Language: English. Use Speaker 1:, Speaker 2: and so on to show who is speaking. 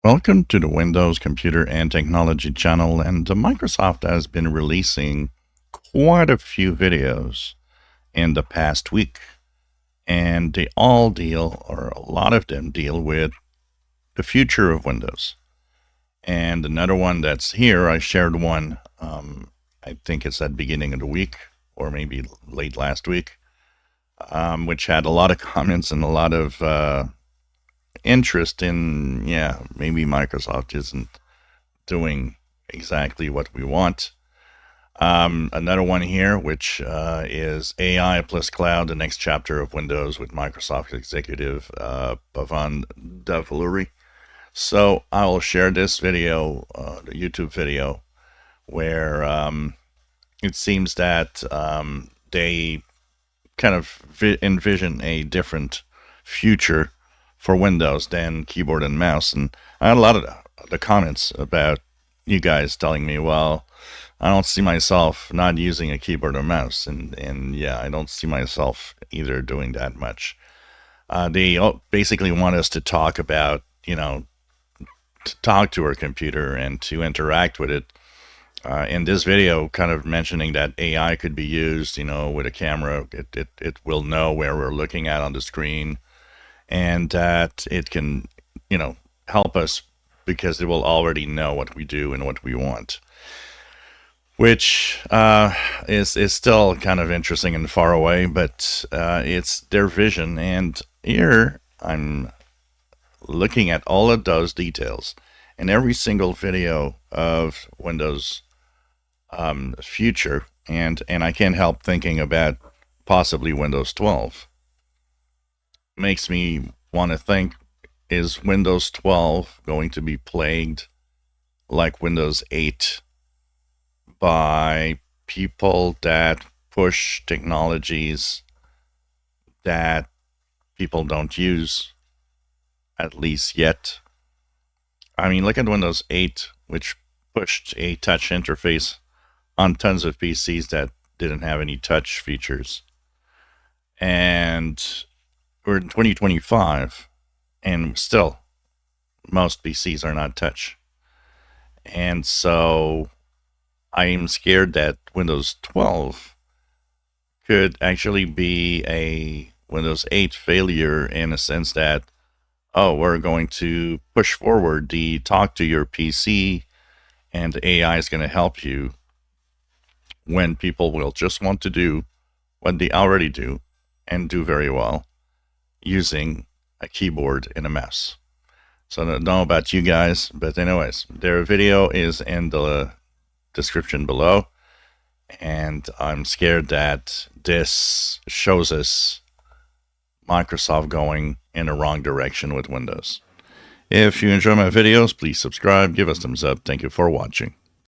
Speaker 1: Welcome to the Windows Computer and Technology channel, and Microsoft has been releasing quite a few videos in the past week, and they all deal, or a lot of them deal with the future of Windows. And another one that's here, I shared one, I think it's at the beginning of the week, or maybe late last week, which had a lot of comments and a lot of interest in, maybe Microsoft isn't doing exactly what we want. Another one here, which is AI plus cloud, the next chapter of Windows with Microsoft executive Pavan Davuluri. So I will share this video, the YouTube video, where it seems that they kind of envision a different future for Windows than keyboard and mouse. And I had a lot of the comments about you guys telling me, well, I don't see myself not using a keyboard or mouse. And yeah, I don't see myself either doing that much. They basically want us to talk about, to talk to our computer and to interact with it. In this video, kind of mentioning that AI could be used, with a camera. It will know where we're looking at on the screen, and that it can, help us because it will already know what we do and what we want, which is still kind of interesting and far away, but it's their vision. And here I'm looking at all of those details in every single video of Windows future, and I can't help thinking about possibly Windows 12. Makes me want to think, is Windows 12 going to be plagued like Windows 8 by people that push technologies that people don't use, at least yet? I mean, look at Windows 8, which pushed a touch interface on tons of PCs that didn't have any touch features. And we're in 2025, and still most PCs are not touch. And so I'm scared that Windows 12 could actually be a Windows 8 failure, in a sense that, we're going to push forward the talk to your PC and the AI is going to help you, when people will just want to do what they already do and do very well using a keyboard and a mouse. So I don't know about you guys, but anyways, their video is in the description below, and I'm scared that this shows us Microsoft going in a wrong direction with Windows. If you enjoy my videos, please subscribe, give us a thumbs up. Thank you for watching.